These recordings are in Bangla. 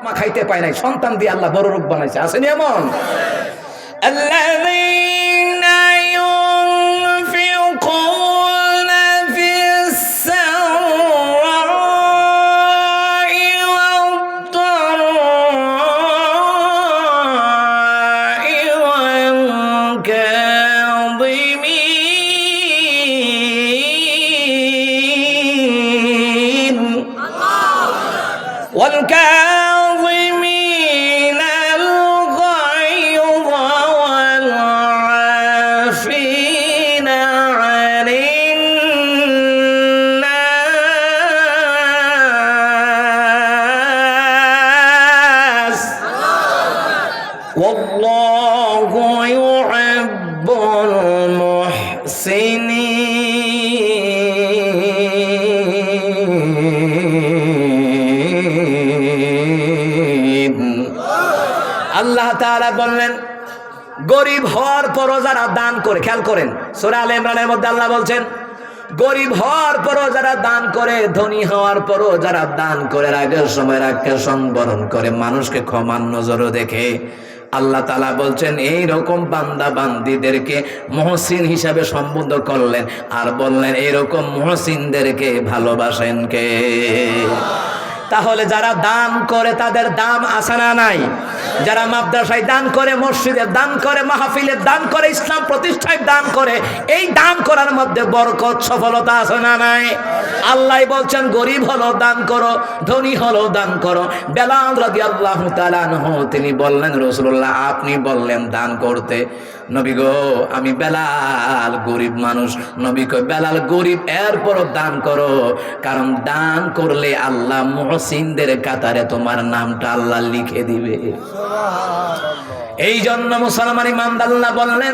মা খাইতে পায় নাই, সন্তান দিয়ে আল্লাহ বড় রোগ বানাইছে। আসেনি এমন? আল্লাযীনা ইউনফিকুনা ফিস-সাররা'i ওয়াদ-দাররা'i والكاظمين الغيظ والعافين عن الناس والله يحب المحسنين। আল্লাহ তাআলা বললেন গরিব হওয়ার পরও যারা দান করে, খেয়াল করেন সূরা আলে ইমরানের মধ্যে আল্লাহ বলছেন গরিব হওয়ার পরও যারা দান করে, ধনী হওয়ার পরও যারা দান করে, আগের সময় রাগকে সংবরণ করে, মানুষকে ক্ষমার নজরও দেখে, আল্লাহ তাআলা বলছেন এই রকম বান্দা বান্দীদেরকে মুহসিন হিসাবে সম্বোধন করলেন আর বললেন এরকম মুহসিনদেরকে ভালোবাসেন কে? তাহলে যারা দান করে তাদের দাম আছে না নাই? যারা মাদ্রাসায় দান করে, মসজিদে দান করে, মাহফিলে দান করে, ইসলাম প্রতিষ্ঠায় দান করে, এই দান করার মধ্যে বরকত সফলতা আছে না নাই? আল্লাহ বলছেন গরিব হলো দান করো, ধনী হলো দান করো। বেলাল রাদিয়াল্লাহু তাআলা আনহু তিনি বললেন রাসূলুল্লাহ আপনি বললেন দান করতে। নবী গো আমি বেলাল গরিব মানুষ। নবী কয় বেলাল গরিব এরপরও দান করো, কারণ দান করলে আল্লাহ মুহসিনদের কাতারে তোমার নামটা আল্লাহ লিখে দিবে। এই জন্য মুসলমান ইমানদার আল্লাহ বললেন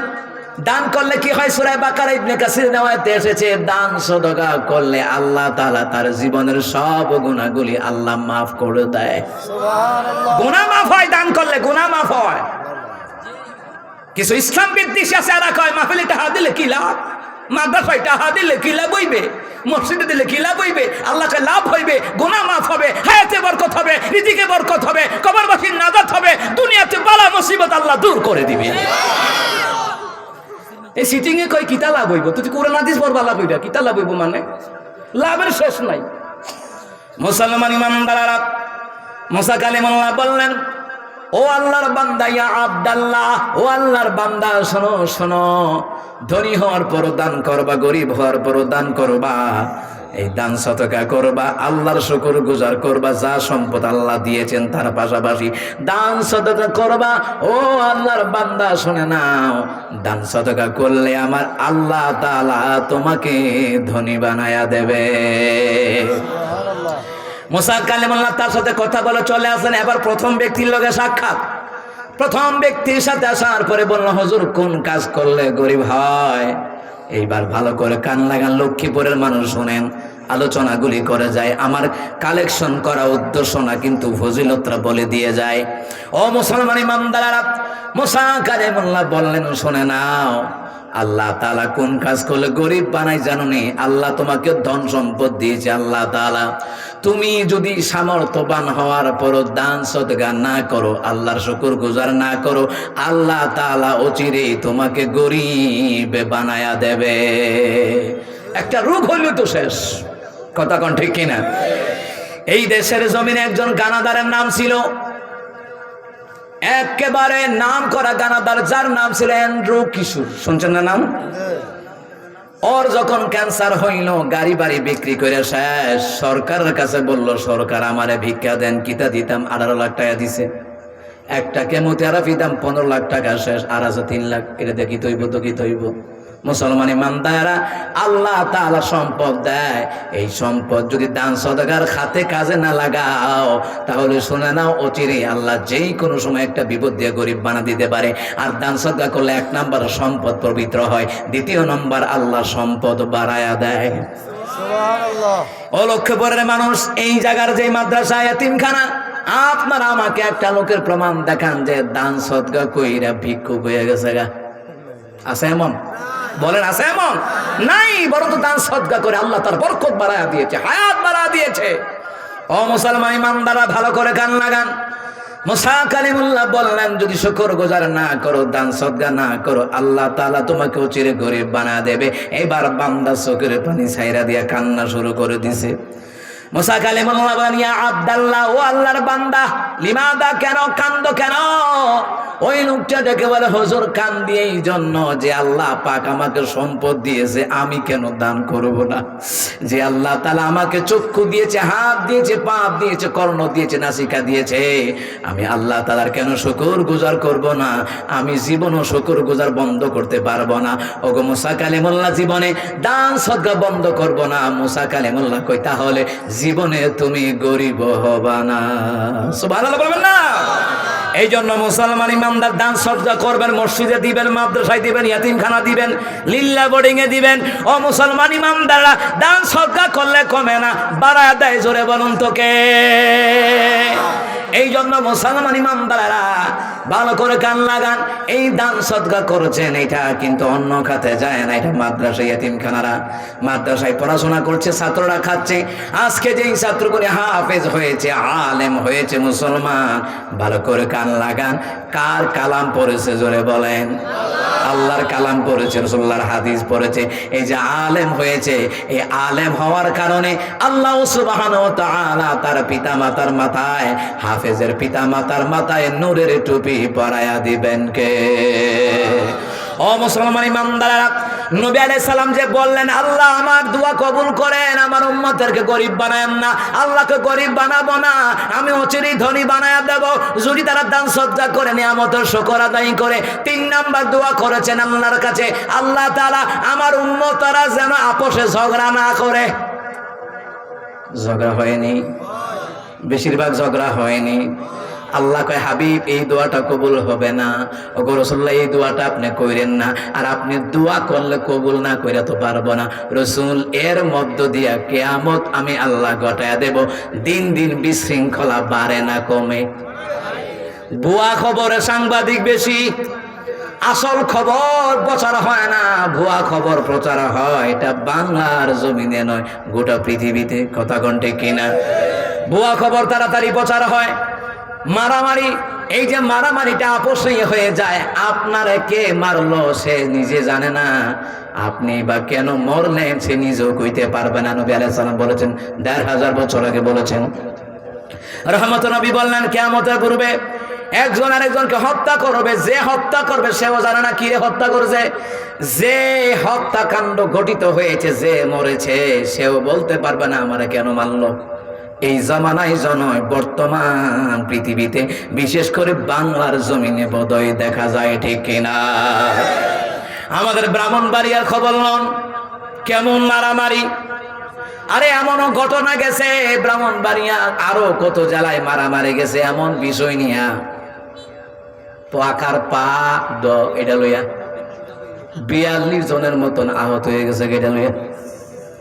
দান করলে কি হয়? সূরা বাকারা ইবনে কাসির নেওয়াতে এসেছে দান সদকা করলে আল্লাহ তাআলা তার জীবনের সব গুনাহগুলি আল্লাহ মাফ করে দেয়। সুবহানাল্লাহ। গুনাহ মাফ হয় দান করলে, গুনাহ মাফ হয়। কিছু ইসলাম বিদ্বেষী আছে এরা কয় মাহফিলে টাকা দিলে কি লাভ, মাদ্রাসায় টাকা দিলে কি লাভ হইবে, মসজিদে দিলে কি লাভ হইবে? আল্লাহকে লাভ হইবে, গুনাহ মাফ হবে, হায়াতে বরকত হবে, রিজিকে বরকত হবে, কবরবাসীর নাজাত হবে, দুনিয়াতে বালা মুসিবত আল্লাহ দূর করে দিবে। এই সিটিং এ কই কিতা লাভ হইব? তুই কোরআন হাদিস পড়বা লাভ হইবা, কিতা লাভ হইব মানে লাভের শেষ নাই। মুসলমান ইমানদাররা মুসা কালিমুল্লাহ বললেন ও আল্লাহর বান্দা ইয়া আব্দুল্লাহ, ও আল্লাহর বান্দা শোনো শোনো, ধনী হওয়ার পর দান করবা, গরিব হওয়ার পর দান করবা, এই দান সদকা করবা, আল্লাহর শুকর গুজার করবা, যা সম্পদ আল্লাহ দিয়েছেন তার পাশাপাশি দান সদকা করবা। ও আল্লাহর বান্দা শুনে নাও, দান সদকা করলে আমার আল্লাহ তাআলা তোমাকে ধনী বানায়া দেবে। মুসা কালিমুল্লাহ তার সাথে কথা বলে চলে আসেন। এবার প্রথম ব্যক্তির লগে সাক্ষাৎ। প্রথম ব্যক্তির সাথে আসার পরে বলল হুজুর কোন কাজ করলে গরিব হয়? এইবার ভালো করে কান লাগান, লক্ষ্মীপুরের মানুষ শোনেন, আলোচনাগুলি করে যায়, আমার কালেকশন করা উদ্দেশ্য না, কিন্তু ফজিলতরা বলে দিয়ে যায়। ও মুসলমান ইমানদাররা, মুসা কালিমুল্লাহ বললেন শুনে নাও, আল্লাহ তাআলা কোন কাজ করলে গরিব বানাই জানো নি? আল্লাহ তোমাকে ধন সম্পদ দিয়েছে। আল্লাহ তাআলা তুমি যদি সামর্থ্যবান হওয়ার পর দান সদকা না করো, আল্লাহর শুকর গুজার না করো, আল্লাহ তাআলা অচিরেই তোমাকে গরিব বানায়া দেবে। একটা রোগ হইল তো শেষ। কথা কোন ঠিক কিনা? এই দেশের জমিনে একজন গানাদারের নাম ছিল, একেবারে নাম করা গানাদার, যার নাম ছিল অ্যান্ড্রু কিশোর। শুনছেন না নাম? ওর যখন ক্যান্সার হইল, গাড়ি বাড়ি বিক্রি করে শেষ। সরকারের কাছে বলল সরকার আমারে ভিক্ষা দেন, কিতা দিতাম? 18 লাখ টাকা দিছে। একটা কেমোথেরাপি দাম 15 লাখ টাকা শেষ, আর আছে 3 লাখ। এটা দেখি তৈব তো কি তৈব? মুসলমান ইমানদাররা, আল্লাহ তাআলা সম্পদ দেয়, এই সম্পদ যদি দান সদকার খাতে কাজে না লাগাও, তাহলে শুনে নাও অচিরেই আল্লাহ যেই কোনো সময় একটা বিপদ দিয়ে গরিব বানা দিতে পারে। আর দান সদকা করলে 1 নাম্বার সম্পদ পবিত্র হয়, 2 নাম্বার আল্লাহ সম্পদ বাড়ায়া দেয়। সুবহানাল্লাহ। ও লক্ষ্মীপুরের মানুষ, এই জায়গার যে মাদ্রাসা এতিমখানা, আপনারা আমাকে একটা লোকের প্রমাণ দেখান যে দান সদকা কইরা ভিক্ষুক হয়ে গেছে গা। আছে এমন? বলেন আছে এমন? নাই, বরং তো দান সদকা করে আল্লাহ তার বরকত বাড়ায়া দিয়েছে, হায়াত বাড়ায়া দিয়েছে। ও মুসলমান ইমানদাররা ভালো করে কান লাগান। মুসা কালিমুল্লাহ বললেন, যদি শুকরগুজার না করো, দান সদকা না করো, আল্লাহ তাআলা তোমাকে চির গরিব বানা দেবে। এবার বান্দা চোখের পানি ছাইরা দিয়া কান্না শুরু করে দিছে। মুসা কালিমুল্লাহ বলেন, ইয়া আব্দুল্লাহ, ও আল্লাহর বান্দা, লিমাদা, কেন কান্দো কেন? ওই লোকটা দেখে বলে, হুজুর কান্দি এই জন্য যে আল্লাহ পাক আমাকে সম্পদ দিয়েছে, আমি কেন দান করব না? যে আল্লাহ তাআলা আমাকে চক্ষু দিয়েছে, হাত দিয়েছে, পা দিয়েছে, কর্ণ দিয়েছে, নাসিকা দিয়েছে, আমি আল্লাহ তাআলার কেন শুকর গুজার করব না? আমি জীবনও শুকর গুজার বন্ধ করতে পারবো না। ওগো মুসা কালিমুল্লাহ, জীবনে দান সদকা বন্ধ করব না। মুসা কালিমুল্লাহ কই, তাহলে জীবনে তুমি গরিব হবা না। সুবহানাল্লাহ বলবেন না? এই জন্য মুসলমান ইমানদার দান সদকা করবেন, মসজিদে দিবেন, মাদ্রাসায় দিবেন, ইয়াতিমখানা দিবেন, লিল্লা বোর্ডিং এ দিবেন। ও মুসলমান ইমানদাররা, দান সদকা করলে কমে না, বাড়ায় দেয়। জোরে বলুন তোকে। এই জন্য মুসলমান ইমানদাররা ভালো করে কান লাগান। এই দান সদকা করেছেন, এটা কিন্তু অন্য খাতে যায় না। এটা মাদ্রাসায়, ইয়াতিমখানারা মাদ্রাসায় পড়াশোনা করছে, ছাত্ররা খাচ্ছে। আজকে যেই ছাত্রগুলি হাফেজ হয়েছে, আলেম হয়েছে, মুসলমান, ভালো করে কান লাগান। কার কালাম পড়েছে? জোরে বলেন। আল্লাহর কালাম পড়েছে, রাসূলুল্লাহর হাদিস পড়েছে। এই যে আলেম হয়েছে, এই আলেম হওয়ার কারণে আল্লাহ সুবহানাহু ওয়া তাআলা তার পিতামাতার মাথায়, হাফেজের পিতামাতার মাথায় নূরের টুপি পরায়া দিবেন কে? ও মুসলমান ইমানদাররা, নবী আলাইহিস সালাম যে বললেন, আল্লাহ আমার দোয়া কবুল করেন, আমার উম্মতদেরকে গরিব বানায়েন না। আল্লাহকে গরিব বানাবো না, আমি অচিরেই ধনী বানায়া দেব যদি তারা দান সদকা করে, নিয়ামতের শুকর আদায় করে। 3 নাম্বার দোয়া করেছেন আল্লাহর কাছে, আল্লাহ তাআলা আমার উম্মতরা যেন আপোষে ঝগড়া না করে। ঝগড়া হয়নি, বেশিরভাগ ঝগড়া হয়নি। আল্লাহ কয়, হাবিব এই দোয়াটা কবুল হবে না। ওগো রাসূলুল্লাহ, এই দোয়াটা আপনি কইরেন না। আর আপনি দোয়া করলে কবুল না কইরা তো পারবো না রাসূল। এর মধ্য দিয়া কিয়ামত আমি আল্লাহ ঘটায়া দেব। দিন দিন বিশৃঙ্খলা বাড়ে না কমে? ভুয়া খবরে সাংবাদিক বেশি, আসল খবর প্রচার হয় না, ভুয়া খবর প্রচার হয়। এটা বাংলার জমিনে নয়, গোটা পৃথিবীতে। কথা কণ্ঠে কিনা? ভুয়া খবর তাড়াতাড়ি প্রচার হয়। মারামারি, এই যে মারামারিটা আপোষে হয়ে যায়। আপনারে কে মারলো সে নিজে জানে না, আপনি বা কেন মরলেন সে নিজেও কইতে পারবে না। নবী আলাইহিস সালাম বলেছেন, ১৫০০ বছর আগে বলেছেন। রহমত নবী বললেন, কিয়ামতের পূর্বে একজন আরেকজনকে হত্যা করবে। যে হত্যা করবে সেও জানে না কি হত্যা করেছে। যে হত্যাকাণ্ড ঘটিত হয়েছে, যে মরেছে, সেও বলতে পারবে না আমারে কেন মারলো। এই জামানায় জনয় বর্তমান পৃথিবীতে, বিশেষ করে বাংলার জমিনে বোধহয় দেখা যায়, ঠিক কিনা? আমাদের ব্রাহ্মণবাড়িয়ার খবর নন, কেমন মারামারি। আরে এমনও ঘটনা গেছে ব্রাহ্মণবাড়িয়া, আরো কত জেলায় মারামারি গেছে। এমন বিষয় নিয়া পাকার পা এটা লইয়া ৪২ জনের মতন আহত হয়ে গেছে। এটা লইয়া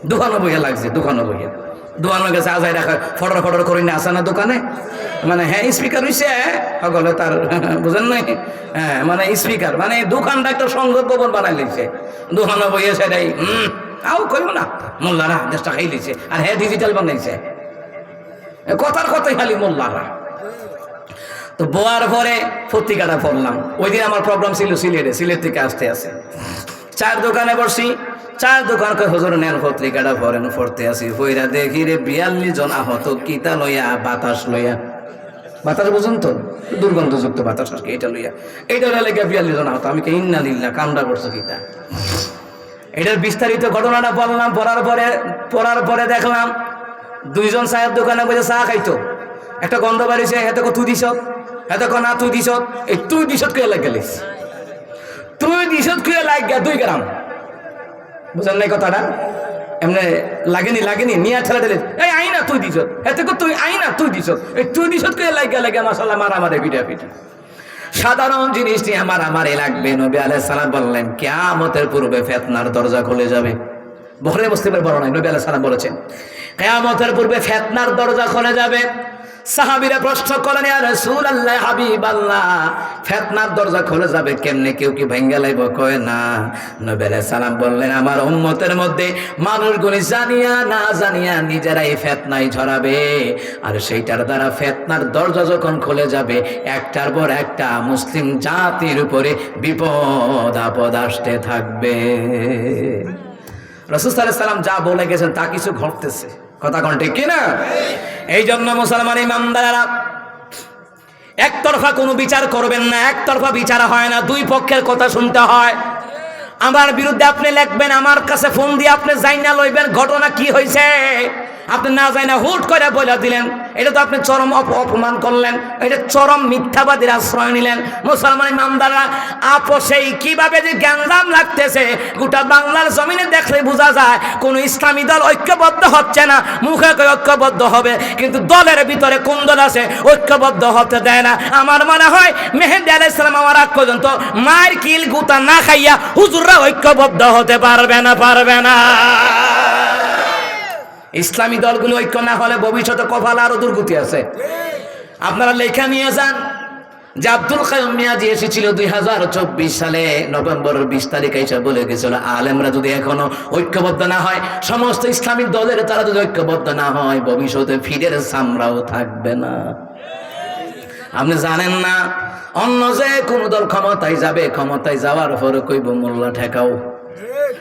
৯২ লাগছে, ৯২ দোকানে গেছে। আজাই রাখা ফটর ফটর করে নিয়ে আসে না দোকানে, মানে হ্যাঁ স্পিকার হইছে সকলে তার, বুঝেন নাই? হ্যাঁ, মানে স্পিকার, মানে দোকানটা একটা সংযোগ ভবন বানাই লিখছে। দোকানে বইয়ে সেটাই আও কইব না, মোল্লারা দেশটা খাই লিছে। আর হ্যাঁ ডিজিটাল বানাইছে, কথার কথাই খালি মোল্লারা। তো বোয়ার পরে পত্রিকাটা পড়লাম। ওই দিন আমার প্রোগ্রাম ছিল সিলেটে, সিলেট থেকে আসতে আসে চায়ের দোকানে বসছি। চায়ের দোকান হুজুর নেন পত্রিকাটা পড়েন। পড়তে আসি, বইরা দেখি রে ৪২ জন আহত। কিতা লইয়া? বাতাস লইয়া। বাতাস বুঝুন তো, দুর্গন্ধযুক্ত বাতাস আর কি। এটা লইয়া, এইটা লেগে ৪২ জন আহত। আমি কে ইন্না লিল্লাহ, কামড়া করছো কিতা? এটার বিস্তারিত ঘটনাটা বললাম। পড়ার পরে দেখলাম ২ জন চায়ের দোকানে বসে চা খাইতো। একটা গন্ধ বাড়িছে, এত তুই দিস, এত না তুই দিস। এই তুই দিস কুয়ে লাগ গেলিস, তুই দিস কুয়ে লাগ গা 2 গ্রাম। বুঝলেন নাই কথাটা? এমনি লাগেনি নিয়ে ঠেলা ঠেলে, এই আইনা তুই দিস, এত তুই আইনা তুই দিস, এই তুই দিস কুয়ে লাগ লাগে মাসাল্লাহ মারামারি পিঠা পিঠা। সাধারণ জিনিস নিয়ে মারামারি লাগবে। নবী আলাইহিস সালাম বললেন, কিয়ামতের পূর্বে ফিতনার দরজা খুলে যাবে। বুখারী মুসলিমের বর্ণনা, নবী আলাইহিস সালাম বলেছেন, কিয়ামতের পূর্বে ফিতনার দরজা খুলে যাবে। সাহাবীরা প্রশ্ন করলেন, ইয়া রাসূলুল্লাহ, হাবিবাল্লাহ, ফিতনার দরজা খুলে যাবে কেমনে? কেউ কি ভাঙ্গা লাইব? কয় না। নবী আলাইহিস সালাম বললেন, আমার উম্মতের মধ্যে মানুষগুলি জানিয়া না জানিয়া নিজেরাই ফিতনায় ঝরাবে, আর সেইটার দ্বারা ফিতনার দরজা যখন খুলে যাবে, একটার পর একটা মুসলিম জাতির উপরে বিপদ আপদ আসতে থাকবে। রাসূল সাল্লাল্লাহু আলাইহি সাল্লাম যা বলে গেছেন তা কিছু ঘটতেছে। কথা কোন ঠিক কিনা? এই জন্য মুসলমান ইমানদারেরা একতরফা কোনো বিচার করবেন না। একতরফা বিচার হয় না, দুই পক্ষের কথা শুনতে হয়। আমার বিরুদ্ধে আপনি লিখবেন, আমার কাছে ফোন দিয়ে আপনি জাইনা লইবেন ঘটনা কি হয়েছে। আপনি না জাইনা হুট করে বলে দিলেন, এটা তো আপনি চরম অপমান করলেন, এটা চরম মিথ্যাবাদীর আশ্রয় নিলেন। মুসলমান ইমানদাররা আপোষেই কিভাবে যে গ্যাঞ্জাম লাগতেছে, গোটা বাংলার জমিনে দেখলে বোঝা যায় কোন ইসলামী দল ঐক্যবদ্ধ হচ্ছে না। মুখে ঐক্যবদ্ধ হবে, কিন্তু দলের ভিতরে কোন দল আছে ঐক্যবদ্ধ হতে দেয় না। আমার মনে হয় মেহেদী আলাইহিস সালাম আমার আগ পর্যন্ত মার কিল গুতা না খাইয়া হুজুররা ঐক্যবদ্ধ হতে পারবে না, পারবে না। ইসলামী দলগুলো ঐক্য না হলে ভবিষ্যতে কপালে আরো দুর্গতি আছে। আপনারা লেখা নিয়ে যান যে আব্দুল কাইয়ুম মিয়াজি এসেছিল 2024 সালে নভেম্বরের 20 তারিখে এসে বলে গেছিল, আলেমরা যদি এখনো ঐক্যবদ্ধ না হয়, সমস্ত ইসলামিক দলের তারা যদি ঐক্যবদ্ধ না হয়, ভবিষ্যতে ফিরের সামরাও থাকবে না। আপনি জানেন না, অন্য যে কোন দল ক্ষমতায় যাবে, ক্ষমতায় যাওয়ার পরে কইব মোল্লা ঠেকাও।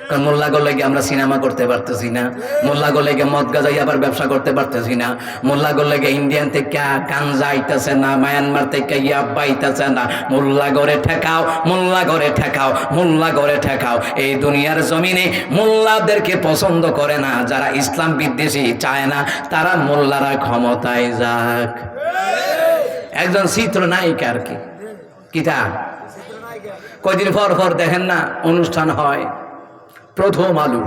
কারণ মোল্লা গলে গিয়ে আমরা সিনেমা করতে পারতেছি না, মোল্লা গলে গিয়ে মদ গাজাই আবার ব্যবসা করতে পারতেছি না, মোল্লা গলে গিয়ে ইন্ডিয়ান থেকে গাঞ্জা আইতেছে না, মায়ানমার থেকে ইয়াব্বা আইতেছে না। মোল্লা গড়ে ঠেকাও, মোল্লা গড়ে ঠেকাও, মোল্লা গড়ে ঠেকাও। এই দুনিয়ার জমিনে মোল্লাদেরকে পছন্দ করে না যারা ইসলাম বিদ্বেষী, চায় না তারা মোল্লারা ক্ষমতায় যাক। একজন চিত্রনায়িকা আর কি, কিতা কয়দিন পর পর দেখেন না অনুষ্ঠান হয়, প্রথম আলো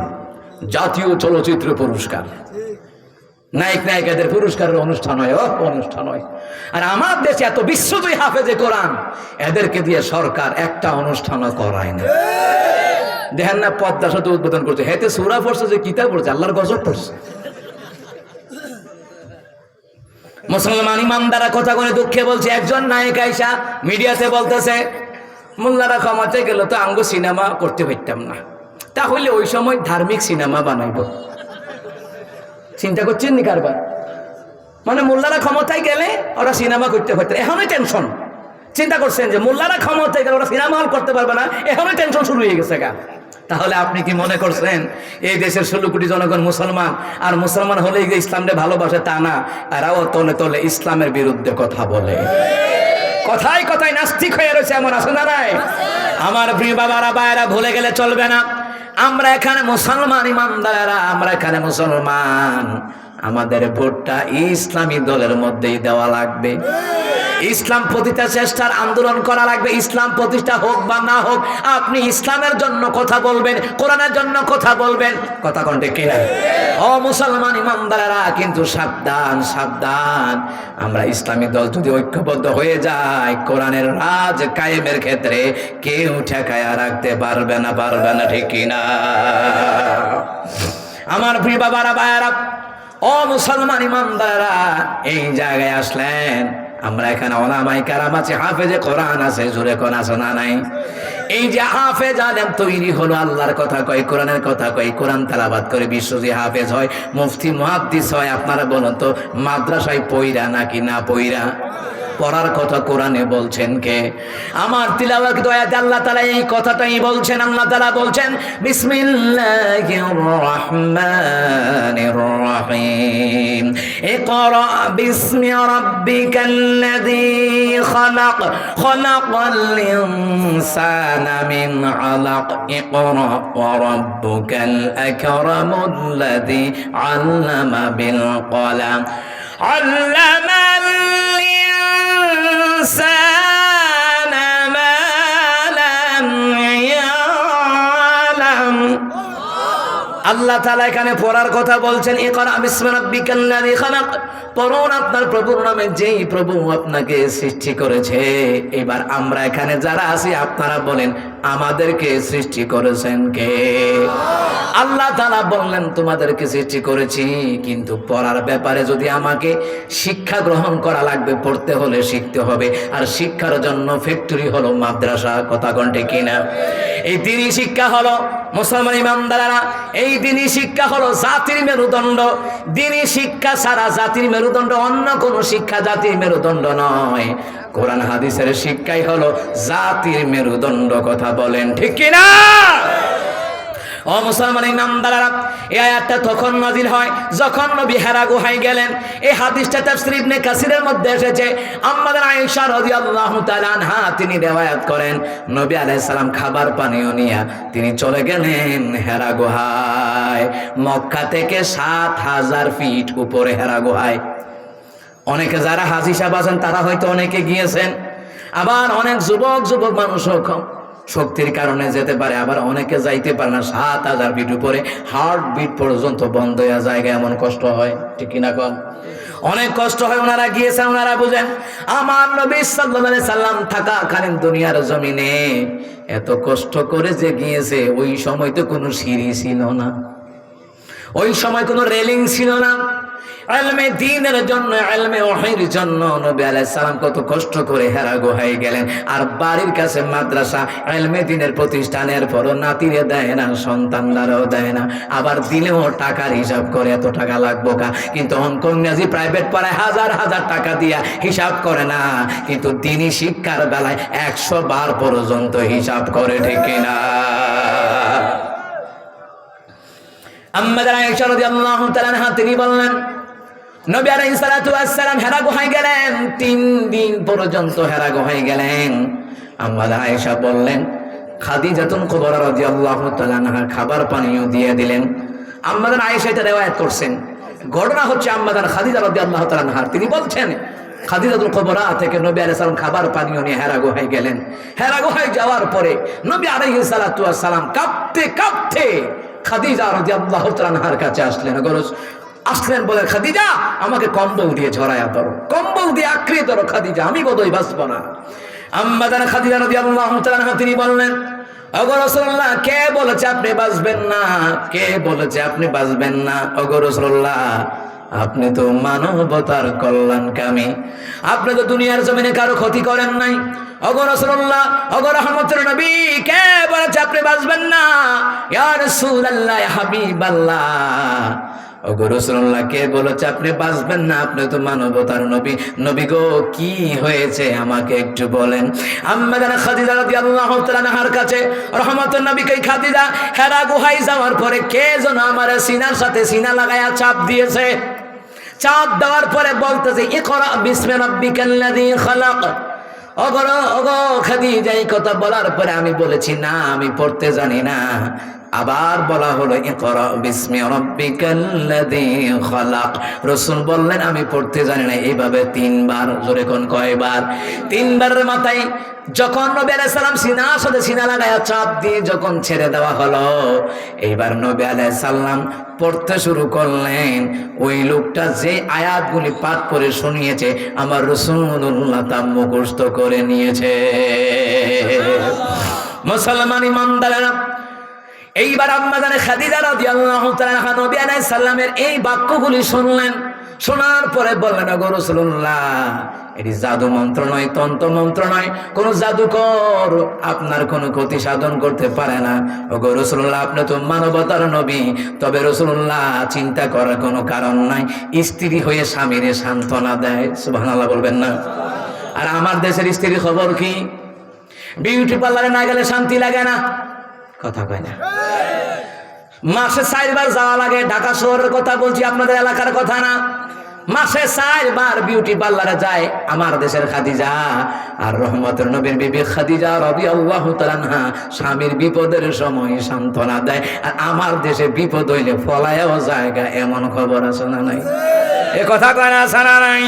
জাতীয় চলচ্চিত্র পুরস্কার, নায়ক নায়িকাদের পুরস্কারের অনুষ্ঠান হয়, অনুষ্ঠান হয়। আর আমার দেশে এত বিশ্বজয়ী হাফেজে কোরআন, এদেরকে দিয়ে সরকার একটা অনুষ্ঠানও করায় না। দেখেন না পদ্মা সেতু উদ্বোধন করছে, হেতে সূরা পড়ছে, যে কিতাব পড়ছে, আল্লাহর গজব পড়ছে। মুসলমান ইমানদারা কথা করে দুঃখে বলছে, একজন নায়ক আইসা মিডিয়াতে বলতেছে, মোল্লারা ক্ষমতায় গেল তো আঙ্গো সিনেমা করতে পারতাম না, তাহলে ওই সময় ধার্মিক সিনেমা বানাইব। চিন্তা করছেন নি কারবার? মানে মোল্লারা ক্ষমতায় গেলে ওরা সিনেমা করতে পারত, এখনই টেনশন। চিন্তা করছেন যে মোল্লারা ক্ষমতায় গেলে ওরা সিনেমা হল করতে পারবে না, এখনই টেনশন শুরু হয়ে গেছে গা। তাহলে আপনি কি মনে করছেন এই দেশের 16 কোটি জনগণ মুসলমান, আর মুসলমান হলেই যে ইসলামকে ভালোবাসে তা না, এরাও তলে তলে ইসলামের বিরুদ্ধে কথা বলে, কথায় কথায় নাস্তিক হয়ে রয়েছে, এমন আছে না নাই? আমার প্রিয় বাবারা ভাইয়েরা, ভুলে গেলে চলবে না, আমরা এখানে মুসলমান ইমানদারেরা, আমরা এখানে মুসলমান, আমাদের ভোটটা ইসলামী দলের মধ্যেই দেওয়া লাগবে। ইসলাম প্রতিষ্ঠা চেষ্টার আন্দোলন করা লাগবে। ইসলাম প্রতিষ্ঠা হোক বা না হোক, আপনি ইসলামের জন্য কথা বলবেন, কোরআনের জন্য কথা বলবেন। কথা কোনটা কিনা? ও মুসলমান ইমানদারেরা, কিন্তু সাবধান সাবধান, আমরা ইসলামী দল যদি ঐক্যবদ্ধ হয়ে যায়, কোরআনের রাজ কায়েমের ক্ষেত্রে কেউ ঠেকায় রাখতে পারবে না, পারবে না, ঠিক কিনা? আমার প্রিয় বাবারা ভাইয়ারা, ও মুসলমান ইমানদারেরা, এই জায়গায় আসলেন, আমরা এখানে ওলামায়ে কেরাম আছে, হাফেজে কোরআন আছে, জোরে কোন আছে না নাই? এই যে হাফেজ আলেম তৈরি হলো, আল্লাহর কথা কয়, কোরআনের কথা কয়, কোরআন তেলাওয়াত করে বিশ্বজি হাফেজ হয়, মুফতি মুহাদ্দিস হয়। আপনারা বলুন তো, মাদ্রাসায় পয়রা নাকি না পয়রা? পড়ার কথা কোরআনে বলছেন কে? আমার তিলাওয়াত দয়াতে আল্লাহ তাআলা এই কথাটাই বলছেন। আল্লাহ তাআলা বলছেন, বিসমিল্লাহির রহমানির রহিম, ইকরা বিসমি রাব্বিকাল্লাযী খালাক, খালাকাল ইনসানা মিন আলাক, ইকরা ওয়া রাব্বুকাল আকরামুল্লাযী আল্লামা বিল কলাম, আল্লামাল ইনসানা মা লাম ইয়ালাম। আল্লাহ তাআলা এখানে পড়ার কথা বলছেন, ইকরা বিসমি রাব্বিকাল্লাযী খালাক, পড়ুন আপনার প্রভুর নামে যেই প্রভু আপনাকে সৃষ্টি করেছে। এবার আমরা এখানে যারা আছি আপনারা বলেন, আমাদেরকে সৃষ্টি করেছেন কে? আল্লাহ তাআলা বললেন তোমাদেরকে সৃষ্টি করেছি, কিন্তু পড়ার ব্যাপারে যদি আমাকে শিক্ষা গ্রহণ করা লাগবে, পড়তে হলে শিখতে হবে। আর শিক্ষার জন্য ফ্যাক্টরি হলো মাদ্রাসা। কথা কোনটি কিনা? এই দ্বীনি শিক্ষা হলো মুসলমান ইমানদারেরা, এই দ্বীনি শিক্ষা হলো জাতির মেরুদণ্ড। দ্বীনি শিক্ষা ছাড়া জাতির মেরুদণ্ড, অন্য কোনো শিক্ষা জাতির মেরুদণ্ড নয়। কোরআন হাদিসের শিক্ষাই হলো জাতির মেরুদণ্ড। কথা বলেন ঠিক কিনা? ও মুসলমান ইমানদারেরা, এই আয়াতটা তখন নাজিল হয় যখন নবী হেরা গুহায় গেলেন। এই হাদিসটা তাফসীর ইবনে কাসিরের মধ্যে এসেছে। আম্মাদান আয়েশা রাদিয়াল্লাহু তাআলা আনহা তিনি রিওয়ায়াত করেন, নবী আলাইহিস সালাম খাবার পানীয় নিয়ে তিনি চলে গেলেন হেরা গুহায়। মক্কা থেকে ৭,০০০ ফিট উপরে হেরা গুহায়। অনেকে যারা হাজী সাহেব আছেন তারা হয়তো অনেকে গিয়েছেন, আবার অনেক যুবক মানুষও শক্তির কারণে যেতে পারে, আবার অনেকে যাইতে পারে না। ৭,০০০ ফিট উপরে হার্ট বিট পর্যন্ত বন্ধ হয়ে যায়, এমন কষ্ট হয়, ঠিক কিনা কম? অনেক কষ্ট হয়। ওনারা গিয়েছেন, ওনারা বুঝেন। আমার নবী সাল্লাল্লাহু আলাইহি সাল্লাম থাকাকালীন দুনিয়ার জমিনে এত কষ্ট করে যে গিয়েছে, ওই সময় তো কোনো সিঁড়ি ছিল না, ওই সময় কোনো রেলিং ছিল না। ইলমে দ্বীনের জন্য, ইলমে ওহীর জন্য নবী আলাইহিস সালাম কত কষ্ট করে হেরা গুহায় গেলেন। আর বাড়ির কাছে মাদ্রাসা, ইলমে দ্বীনের প্রতিষ্ঠানের পরও নাতিরে দেয় না, সন্তানরাও দেয় না। আবার দিলেও টাকার হিসাব করে, এত টাকা লাগবো কা। কিন্তু অঙ্কনাজি প্রাইভেট পড়ায় হাজার হাজার টাকা দিয়া হিসাব করে না, কিন্তু দ্বীনি শিক্ষার বেলায় 100 বার পর্যন্ত হিসাব করে, ঠিক কিনা? আম্মা আয়েশা রাদিয়াল্লাহু তাআলা আনহা তিনি বললেন, নবী আলাইহিস সালাতু ওয়াস সালাম হেরা গুহায় গেলেন, 3 দিন পর্যন্ত হেরা গুহায় গেলেন। আম্মা আয়েশা বললেন, খাদিজাতুল কুবরা রাদিয়াল্লাহু তাআলা আনহা খাবার পানীয় দিয়ে দিলেন। আম্মা আয়েশা এটা রিওয়ায়াত করছেন। ঘটনা হচ্ছে আম্মা খাদিজা রাদিয়াল্লাহু তাআলা আনহা তিনি বলছেন, খাদিজাতুল কুবরা থেকে নবী আলাইহিস সালাম খাবার পানীয় নিয়ে হেরা গুহায় গেলেন। হেরা গুহায় যাওয়ার পরে নবী আলাইহিস সালাতু ওয়াস সালাম কাঁপতে কাঁপতে খাদিজা রাদিয়াল্লাহু তাআলা আনহার কাছে আসলেন, বলে, খাদিজা আমাকে কম্বল দিয়ে ঝরায়া ধরো, কম্বল দিয়ে আঁকড়ে ধরো খাদিজা, আমি বোধহয় বাঁচব না। আম্মা জান খাদিজা রাদিয়াল্লাহু তাআলা আনহা তিনি বললেন, ওগো রাসূলুল্লাহ, কে বলেছে আপনি বাঁচবেন না? কে বলেছে আপনি বাঁচবেন না? ওগো রাসূলুল্লাহ, আপনি তো মানবতার কল্যাণকামী, আপনি তো দুনিয়ার জমিনে কারো ক্ষতি করেন নাই। ওগো রাসূলুল্লাহ, ওগো রহমতের নবী, কে বলেছে আপনি বাঁচবেন না? ইয়া রাসূলুল্লাহ, ইয়া হাবিবাল্লাহ, ওগো রাসূলুল্লাহ, কে বলেছে আপনি বাঁচবেন না? আপনি তো মানবতার নবী। নবী গো, কি হয়েছে আমাকে একটু বলেন। আম্মা জান খাদিজা রাদিয়াল্লাহু তাআলা আনহার কাছে রহমতের নবী কই, খাদিজা হেরা গুহায় যাওয়ার পরে কে যেন আমার সিনার সাথে সিনা লাগায়া চাপ দিয়েছে। চাপ দেওয়ার পরে বলতেছে, ইকরা বিসমি রাব্বিকাল্লাযী খালাক। ওগো খাদিজা, এই কথা বলার পরে আমি বলেছি, না আমি পড়তে জানি না। আবার বলা হলো, ইকরা বিসমি রাব্বিকাল্লাযী খালাক। রাসূল বললেন, আমি পড়তে জানি না। এইভাবে 3 বার। জোরে কোন কয়বার? 3 বারের মাথায় যখন নবী আলাইহিস সালাম সিনার সাথে সিনা লাগায়া চাপ দিয়ে যখন ছেড়ে দেওয়া হলো, এইবার নবী আলাইহিস সালাম পড়তে শুরু করলেন। ওই লোকটা যে আয়াতগুলি পাঠ করে শুনিয়েছে, আমার রাসূলুল্লাহ তা মুখস্থ করে নিয়েছে। মুসলমান ইমানদারেরা, এইবার আম্মা জান খাদিজা রাদিয়াল্লাহু তাআলা আনহা নবী আলাইহিস সালামের এই বাক্যগুলি শুনলেন। শোনার পরে বললেন, ওগো রাসূলুল্লাহ, এটি জাদু মন্ত্র নয়, তন্ত্র মন্ত্র নয়, কোন জাদুকর আপনার কোনো ক্ষতি সাধন করতে পারে না। ওগো রাসূলুল্লাহ, আপনি তো মানবতার নবী। তবে রাসূলুল্লাহ, চিন্তা করার কোনো কারণ নাই। স্ত্রী হয়ে স্বামীরে সান্ত্বনা দেয়, সুবহানাল্লাহ বলবেন না? আর আমার দেশের স্ত্রীর খবর কি? বিউটি পার্লারে না গেলে শান্তি লাগে না, কথা কয় না। মাসে 4 বার যাওয়া লাগে। ঢাকা শহরের কথা বলছি, আপনাদের এলাকার কথা না। মাসে 4 বার বিউটি পার্লারে যায় আমার দেশের খাদিজা। আর রহমতের নবীর বিবি খাদিজা রাদিয়াল্লাহু তাআলা আনহা স্বামীর বিপদের সময় সান্ত্বনা দেয়। আর আমার দেশে বিপদ হইলে ফলায়ও জায়গা, এমন খবর আছে না নাই? এ কথা কয় না, আছে না নাই?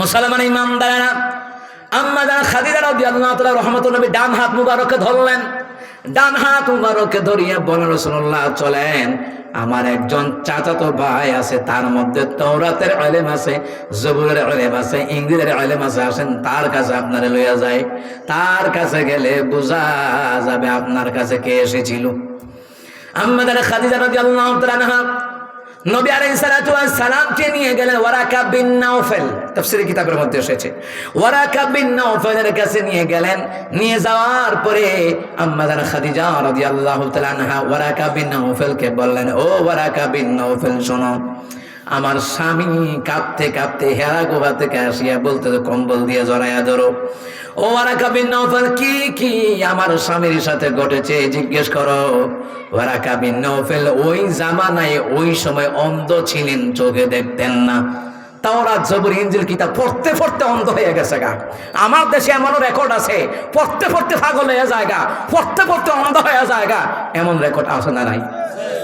মুসলমান ইমানদারেরা, আম্মা জান খাদিজা রাদিয়াল্লাহু তাআলা রহমতুল্লাহ নবী ডান হাত মুবারকে ধরলেন। ডান হাত মুবারকে ধরিয়া বলেন, রাসূলুল্লাহ চলেন, আমার একজন চাচাতো ভাই আছে, তার মধ্যে তাওরাতের ইলম আছে, জবুরের ইলম আছে, ইঞ্জিলের ইলম আছে, আসেন তার কাছে আপনারে লইয়া যায়। তার কাছে গেলে বোঝা যাবে আপনার কাছে কে এসেছিল। আম্মাদার খাদিজা রাদিয়াল্লাহু তাআলা আনহা নবী আলাইহিস সালাতু ওয়াস সালামকে নিয়ে গেলেন ওয়ারাকা বিন নাওফেল, তাফসীরের কিতাবের মধ্যে এসেছে। ওয়ারাকা বিন নাওফেলের কাছে নিয়ে গেলেন। নিয়ে যাওয়ার পরে আম্মাদার খাদিজা রাদিয়াল্লাহু তাআলা আনহা ওয়ারাকা বিন নাওফেলকে বললেন, ও ওয়ারাকা বিন নাওফেল শোনো, আমার স্বামী কাঁপতে কাঁপতে হেরা গুহা থেকে আসিয়া বলতে, কম্বল দিয়ে জড়াইয়া ধরো। ও ওয়ারাকা বিন নাওফেল, কি আমার স্বামীর সাথে ঘটেছে জিজ্ঞেস করো। ওয়ারাকা বিন নাওফেল ওই জামানায় ওই সময় অন্ধ ছিলেন, চোখে দেখতেন না। তাওরাত জবুর ইনজিল কিতাব পড়তে পড়তে অন্ধ হয়ে গেছে গা। আমার দেশে এমনও রেকর্ড আছে, পড়তে পড়তে পাগল হয়ে যায় গা, পড়তে পড়তে অন্ধ হয়ে যায় গা, এমন রেকর্ড আছে না নাই?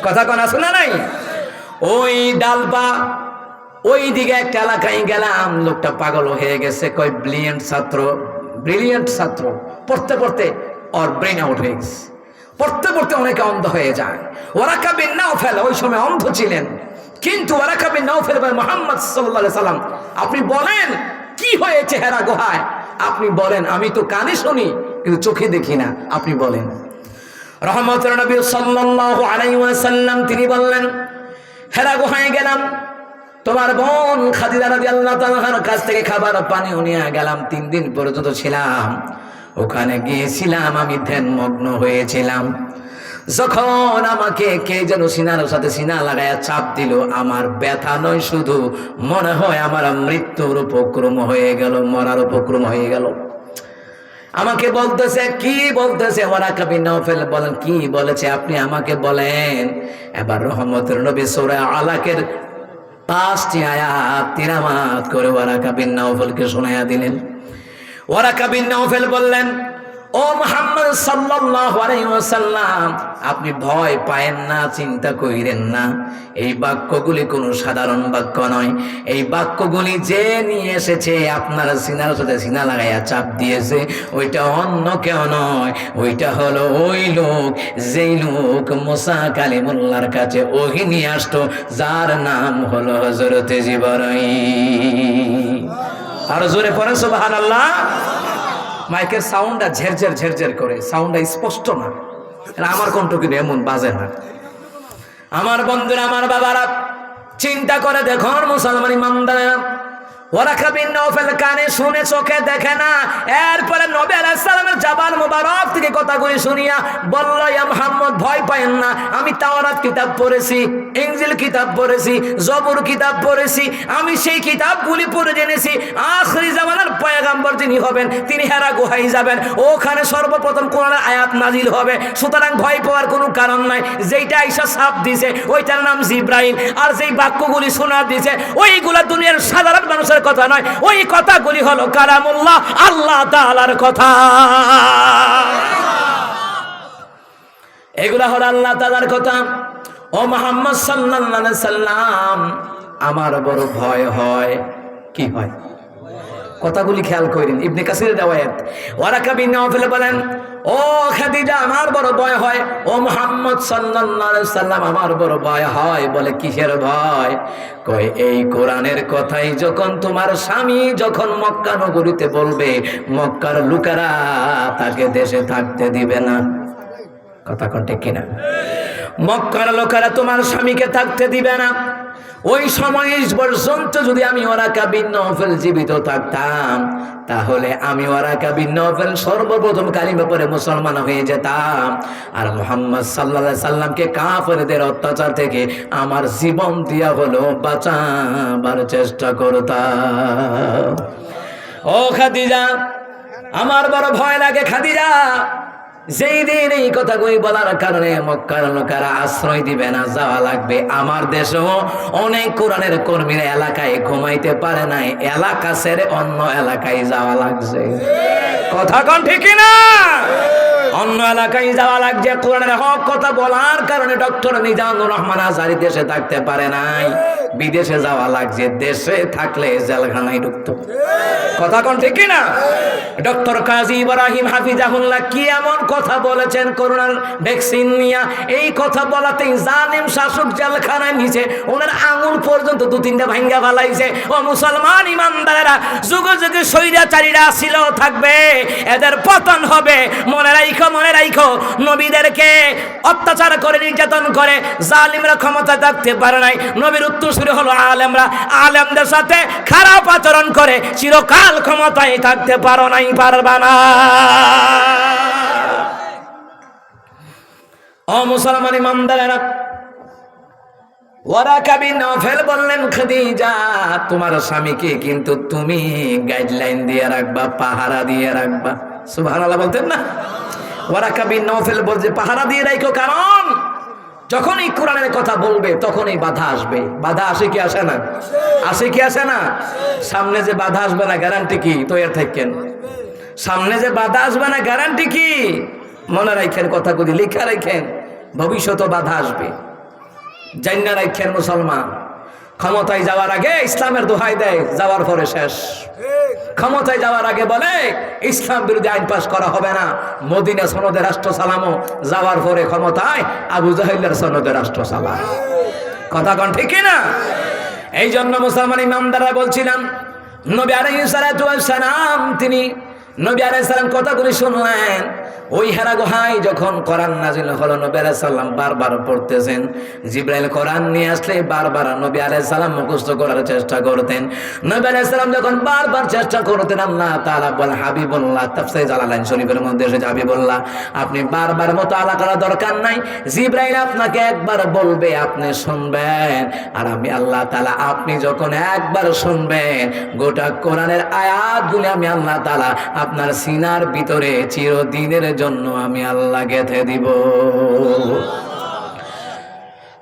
কথা কোন আছে না নাই? ওই ডালপা ওই দিকে একটা এলাকায় গেলাম, লোকটা পাগল হয়ে গেছে, কয় ব্রিলিয়েন্ট ছাত্র, পড়তে পড়তে ওর ব্রেন আউট হয়ে গেছে, পড়তে পড়তে অনেকে অন্ধ হয়ে যায়। ওয়ারাকা বিন নাওফেল ওই সময় অন্ধ ছিলেন, কিন্তু ওয়ারাকা বিন নাওফেল বলেন, মুহাম্মদ সাল্লাল্লাহু আলাইহি সাল্লাম আপনি বলেন কি হয়েছে হেরা গুহায়, আপনি বলেন, আমি তো কানে শুনি কিন্তু চোখে দেখি না, আপনি বলেন। রহমতের নবী সাল্লাল্লাহু আলাইহি ওয়াসাল্লাম তিনি বললেন, হেরা গুহায় গেলাম, তোমার বোন খাদিজা রাদিয়াল্লাহু তাআলার কাছ থেকে খাবার পানিও নিয়ে গেলাম, 3 দিন পর্যন্ত ছিলাম ওখানে। গিয়েছিলাম আমি ধ্যানমগ্ন হয়েছিলাম, যখন আমাকে কে যেন সিনার সাথে সিনা লাগায়া চাপ দিল, আমার ব্যথা নয়, শুধু মনে হয় আমার মৃত্যুর উপক্রম হয়ে গেল, মরার উপক্রম হয়ে গেল। আমাকে বলতেছে, কি বলতেছে? ওয়ারাকা বিন নাওফেল বলেন, কি বলেছে আপনি আমাকে বলেন। এবার রহমতের নবী সূরা আলাকের 5টি আয়াত তিলাওয়াত করে ওয়ারাকা বিন নাওফেলকে শোনায়া দিলেন। ওয়ারাকা বিন নাওফেল বললেন, ও মুহাম্মদ সাল্লাল্লাহু আলাইহি ওয়াসাল্লাম আপনি ভয় পায়েন না, চিন্তা কইরেন না, এই বাক্যগুলি কোনো সাধারণ বাক্য নয়। এই বাক্যগুলি যে নিয়ে এসেছে আপনার সিনার সাথে সিনা লাগাইয়া চাপ দিয়েছে, ওইটা অন্য কেউ নয়, ওইটা হলো ওই লোক, যেই লোক মুসা কালিমুল্লাহর কাছে ওহী নিয়ে আসতো, যার নাম হলো হযরত জিবরাইল। আর জোরে পড়েন সুবহানাল্লাহ। মাইকের সাউন্ডটা ঝেরঝের ঝেরঝের করে, সাউন্ডটা স্পষ্ট না, আমার কণ্ঠ কিন্তু এমন বাজে না। আমার বন্ধুরা, আমার বাবারা, চিন্তা করে দেখুন মুসলমান ইমানদারেরা, ওয়ারাকা বিন নাওফেল কানে শুনে চোখে দেখে না। এরপরে নবী আলাইহিস সালামের জাবান মুবারক থেকে কথাগুলি শুনিয়া বলল, ইয়া মুহাম্মদ ভয় পায়েন না, আমি তাওরাত কিতাব পড়েছি, ইনজিল কিতাব পড়েছি, জবুর কিতাব পড়েছি, আমি সেই কিতাবগুলি পড়ে জেনেছি আখিরি জামানার পয়গম্বর যিনি হবেন তিনি হেরা গুহায় যাবেন, ওখানে সর্বপ্রথম কোরআনের আয়াত নাজিল হবে, সুতরাং ভয় পাওয়ার কোনো কারণ নাই। যেইটা আয়েশা সাপ দিছে ওইটার নাম জিবরাইল, আর যেই বাক্যগুলি শোনা দিছে ওইগুলা দুনিয়ার সাধারণ মানুষের কথা নয়, ওই কথাগুলি হলো কালামুল্লাহ, আল্লাহ তাআলার কথা। এগুলা হলো আল্লাহ তাআলার কথা। ও মুহাম্মদ সাল্লাল্লাহু আলাইহি সাল্লাম আমার বড় ভয় হয়। কি হয়? কথাগুলি খেয়াল করেন, ইবনে কাসিরের riwayat। ওয়ারাকা বিন নাওফেল বলেন, ও খাদিজা আমার বড় ভয় হয়। ও মুহাম্মদ সাল্লাল্লাহু আলাইহি সাল্লাম আমার বড় ভয় হয়। বলে কিসের ভয়? কয় এই কোরআনের কথাই যখন তোমার স্বামী যখন মক্কা নগরীতে বলবে, মক্কার লোকেরা তাকে দেশে থাকতে দিবে না। কথা কোন ঠিক কিনা? মক্কার লোকেরা তোমার স্বামীকে থাকতে দিবে না। ওই সময় পর্যন্ত যদি আমি ওয়ারাকা বিন নাওফেল জীবিত থাকতাম, তাহলে আমি ওয়ারাকা বিন নাওফেল সর্বপ্রথম কালিমা পড়ে মুসলমান হয়ে যেতাম, আর মুহাম্মদ সাল্লাল্লাহু আলাইহি সাল্লামকে কাফেরদের অত্যাচার থেকে আমার জীবন দিয়া হলো বাঁচাবার চেষ্টা করতাম। ও খাদিজা, আমার বড় ভয় লাগে খাদিজা। যেই দিন এই কথাগুলি বলার কারণে মক্কার লোকেরা আশ্রয় দিবে না, যাওয়া লাগবে। আমার দেশেও অনেক কোরআনের কর্মীরা এলাকায় ঘুমাইতে পারে নাই, এলাকা ছেড়ে অন্য এলাকায় যাওয়া লাগছে। কথা কোন ঠিক না? অন্য এলাকায় যাওয়া লাগছে কোরআনের হক কথা বলার কারণে। ডক্টর মিজানুর রহমান আজহারী দেশে থাকতে পারে নাই, বিদেশে যাওয়া লাগছে, দেশে থাকলে জেলখানায় ঢুকতো। কথা কোন ঠিক না? ডক্টর কাজী ইব্রাহিম হাফিজাহুল্লাহ কি এমন কথা বলেছেন করোনার ভ্যাকসিন নিয়ে, এই কথা বলাতেই জালিম শাসক জেলখানায় নিচে ওনার আঙুল পর্যন্ত 2-3টা ভাঙ্গা ফালাইছে। ও মুসলমান ইমানদারেরা, যুগে যুগে স্বৈরাচারীরা ছিল থাকবে, এদের পতন হবে। মনে রাখো নবীদেরকে অত্যাচার করে নির্যাতন করে জালিমরা ক্ষমতা থাকতে পারে নাই। নবীর উত্তরসূরি হলো আলেমরা, আলেমদের সাথে খারাপ আচরণ করে চিরকাল ক্ষমতায় থাকতে পারবা না। ও মুসলমান ইমানদারেরা, ওয়ারাকা বিন নওফেল বললেন, খাদিজা তোমার স্বামীকে কিন্তু তুমি গাইডলাইন দিয়ে রাখবা, পাহারা দিয়ে রাখবা। সুবহানাল্লাহ বলতেন না? ওয়ারাকা বিন নওফেল বলছে পাহারা দিয়ে রাখো, কারণ যখনই কোরআনের কথা বলবে তখনই বাধা আসবে। বাধা আসে কি আসে না? আসে কি আসে না? সামনে যে বাধা আসবে না গ্যারান্টি কি? তৈরি থাকেন। সামনে যে বাধা আসবে না গ্যারান্টি কি? মনে রাখেন, কথাগুলি লিখা রাখেন, ভবিষ্যতে বাধা আসবে। জান্না রাখেন মুসলমান, ক্ষমতায় যাওয়ার আগে ইসলামের দোহাই দেয়, যাওয়ার পরে শেষ। ক্ষমতায় যাওয়ার আগে বলে ইসলাম বিরোধী আইন পাস করা হবে না, মদিনা সনদে রাষ্ট্র চালামো, যাওয়ার পরে ক্ষমতায় আবু জাহেলের সনদে রাষ্ট্র চালাম। কথা কোন ঠিক না? এই জন্য মুসলমান ইমামদাররা বলছিলাম, নবী আলাইহিস সালাতু ওয়াস সালাম তিনি নবী আলাইহিস সালাম কথাগুলি শুনলেন। ওই হেরা গুহায় যখন কোরআন নাজিল হলো, নবী আলাইহিস সালাম বারবার পড়তেছেন। জিবরাইল কোরআন নিয়ে আসলে বারবার নবী আলাইহিস সালাম মুখস্থ করার চেষ্টা করতেন। নবী আলাইহিস সালাম যখন বারবার চেষ্টা করতেন, আল্লাহ তাআলা বলেন, হাবিবুল্লাহ, তাফসীর জালালাইন শরীফের মধ্যে এসেছে, হাবিবুল্লাহ আপনি বারবার মুতাআলা করার দরকার নাই, জিবরাইল আপনাকে একবার বলবে, আপনি শুনবেন, আর আমি আল্লাহ তাআলা আপনি যখন একবার শুনবেন, গোটা কোরআনের আয়াতগুলি আমি আল্লাহ তাআলা আপনার সিনার ভিতরে চিরদিনের জন্য আমি আল্লাহ গেঁথে দিব।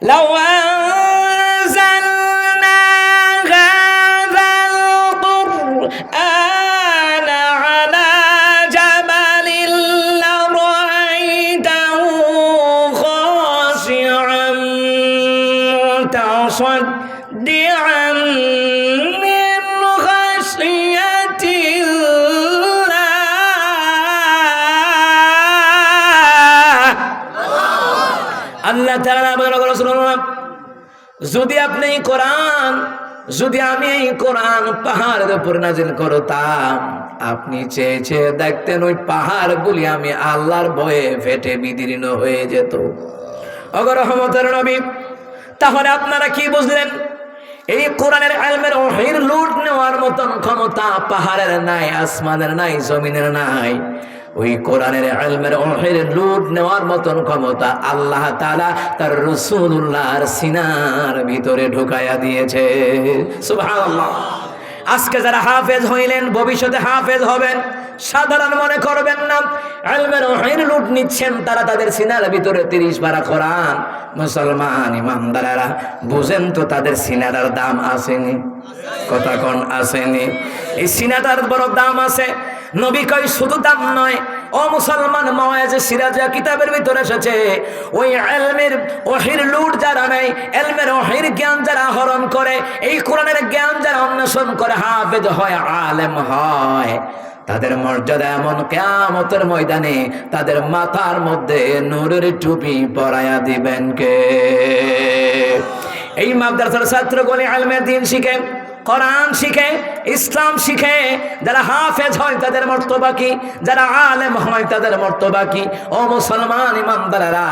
লাউ আনজালনা হাযাল কুরআনা আলা জাবালিন লারাআইতাহু খাশি'আন মুতাসাদ্দি'আন মিন খাশিয়াতিল্লাহ। আল্লাহ তাআলা বলেন, যদি আপনি কোরআন, যদি আমি এই কোরআন পাহাড়ের উপর নাজিল করতাম, আপনি চেয়ে চেয়ে দেখতেন ওই পাহাড়গুলি আমি আল্লাহর ভয়ে ফেটে বিদীর্ণ হয়ে যেত। ওগো রহমতের নবী, তাহলে আপনারা কি বুঝলেন? এই কোরআনের ইলমের ওহীর লুট নেওয়ার মতন ক্ষমতা পাহাড়ের নাই, আসমানের নাই, জমিনের নাই। ওই কোরআনের ইলমের ওহীর লুট নেওয়ার মতন ক্ষমতা আল্লাহ তাআলা তার রাসূলুল্লাহর সিনার ভিতরে ঢুকায়া দিয়েছে। সুবহানাল্লাহ। আজকে যারা হাফেজ হইলেন, ভবিষ্যতে হাফেজ হবেন, সাধারণ মনে করবেন না। ইলমের ওহীর লুট নিচ্ছেন তারা তাদের সিনার ভিতরে 30 পারা কোরআন। মুসলমান ইমানদারেরা বুঝেন তো, তাদের সিনাটার দাম আসেনি? কথা কোন আসেনি? এই সিনাটার বড় দাম আছে। নবী কয় শুধু দাম নয়, ও মুসলমান, মাওয়াইজে সিরাজা কিতাবের ভিতরে এসেছে, ওই ইলমের ওহীর লুট যারা নেই, ইলমের ওহীর জ্ঞান যারা আহরণ করে, এই কোরআনের জ্ঞান যারা অন্বেষণ করে, হাফেজ হয়, আলেম হয়, তাদের মর্যাদা এমন, কিয়ামতের ময়দানে তাদের মাথার মধ্যে নূরের টুপি পরায়া দিবেন কে? এই মাদ্রাসার ছাত্রগুলি ইলমের দ্বীন শিখে, কোরআন শিখে, ইসলাম শিখে, যারা হাফেজ হয় তাদের মর্তবা কি, যারা আলেম হয় তাদের মর্তবা কি? ও মুসলমান ইমানদারেরা,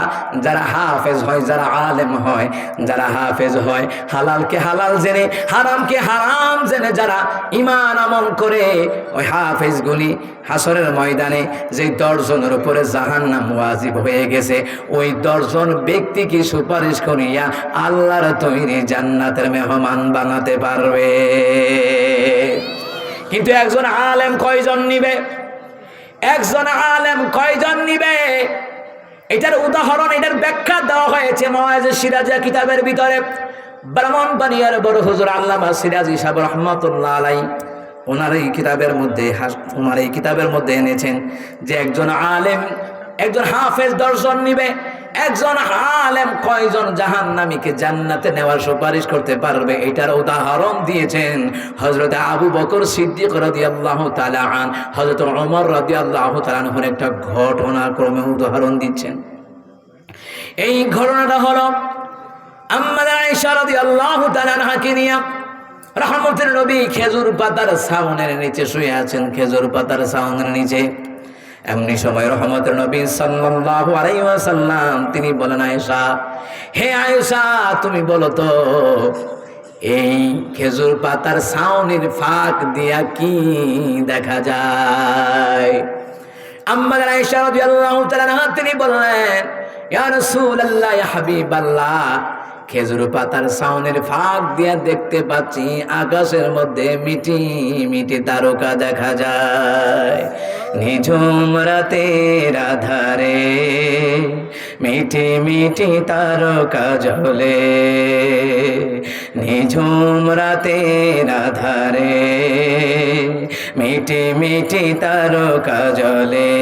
যারা হাফেজ হয়, যারা আলেম হয়, যারা হাফেজ হয়, হালালকে হালাল জেনে, হারামকে হারাম জেনে যারা ঈমান আমল করে, ওই হাফেজগুলি হাসরের ময়দানে যে 10 জনের উপরে জাহান্নাম ওয়াজিব হয়ে গেছে, ওই 10 জন ব্যক্তিকে সুপারিশ করিয়া আল্লাহর তৈরি জান্নাতের মেহমান বানাতে পারবে। কিন্তু একজন আলেম কয়জন নিবে? একজন আলেম কয়জন নিবে? এটার উদাহরণ, এটার ব্যাখ্যা দেওয়া হয়েছে মাওয়াইজে সিরাজা কিতাবের ভিতরে। ব্রাহ্মণবাড়িয়ার বড় হুজুর আল্লামা সিরাজি সাহেব রাহমাতুল্লাহ আলাইহি ওনার এই কিতাবের মধ্যে এনেছেন যে একজন আলেম, একজন হাফেজ 10 জন নিবে, একজন আলেম কয়জন জাহান্নামীকে জান্নাতে নেওয়ার সুপারিশ করতে পারবে এটার উদাহরণ দিয়েছেন হযরত আবু বকর সিদ্দিক রাদিয়াল্লাহু তাআলা আন, হযরত ওমর রাদিয়াল্লাহু তাআলা আনহুর একটা ঘটনাক্রমে উদাহরণ দিচ্ছেন। এই ঘটনাটা হলো আম্মা আয়েশা রাদিয়াল্লাহু তাআলা আনহাকে নিয়ে রহমতের নবী খেজুর পাতার ছাউনের নিচে শুয়ে আছেন, খেজুর পাতার ছাউনের নিচে। এমনি সময় রহমতের নবী সাল্লাল্লাহু আলাইহি ওয়াসাল্লাম তিনি বলেন, আয়েশা, হে আয়েশা তুমি বলো তো এই খেজুর পাতার ছাউনির ফাঁক দিয়া কি দেখা যায়? আম্মা আয়েশা রাদিয়াল্লাহু তাআলা আনহা তিনি বললেন, ইয়া রাসূলুল্লাহ, ইয়া হাবিবাল্লাহ, খেজুর পাতার ছাউনের ফাঁক দিয়া দেখতে পাচ্ছি আকাশের মধ্যে মিটি মিটি তারকা দেখা যায়। নিঝুম রাতের আধারে মিটি মিটি তারকা জ্বলে, নিঝুম রাতের আধারে মিটি মিটি তারকা জ্বলে।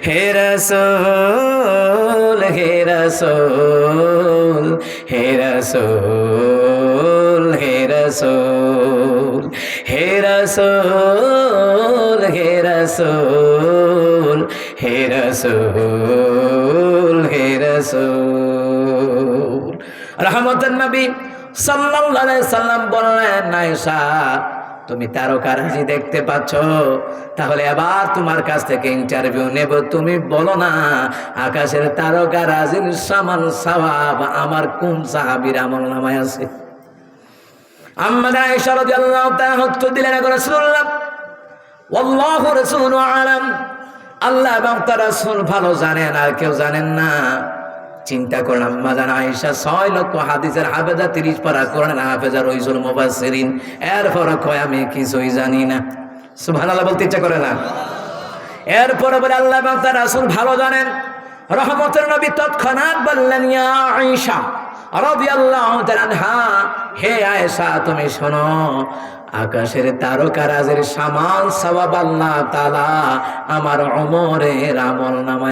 হে রাসূল, হে রাসূল, হে রাসূল, হে রাসূল, হে রাসূল, হে রাসূল, হে রাসূল, হে রাসূল। রহমতের নবী সাল্লাল্লাহু আলাইহি সাল্লাম বললেন, আয়েশা তুমি তারকারাজি দেখতে পাচ্ছ, তাহলে আবার তোমার কাছ থেকে ইন্টারভিউ নেব। তুমি বলো না আকাশের তারকারাজির সমান সওয়াব আমার কোন সাহাবীর আমলনামায় আছে? আম্মা আয়েশা রাদিয়াল্লাহু তাআলা উত্তর দিলেন, রাসূলুল্লাহ ওয়াল্লাহু রাসূলু আলাম, আল্লাহ এবং তার রাসূল ভালো জানেন, আর কেউ জানেন না। চিন্তা করলাম আম্মা জান আয়েশা 6 লক্ষ হাদিসের হাফেজা, 30 পারা কোরআনের হাফেজা, রইসুল মুফাসসিরিন, এরপর কয় আমি কিছুই জানি না। সুবহানাল্লাহ বলতে ইচ্ছা করে না? এরপর বলে আল্লাহ এবং তার রাসূল ভালো জানেন। রহমতের নবী তৎক্ষণাৎ বললেন, ইয়া আয়েশা রাদিয়াল্লাহু তাআলা আনহা, হে আয়েশা তুমি শোনো, আকাশের তারকারাজের সমান সওয়াব আল্লাহ তাআলা আমার ওমরের আমলনামায়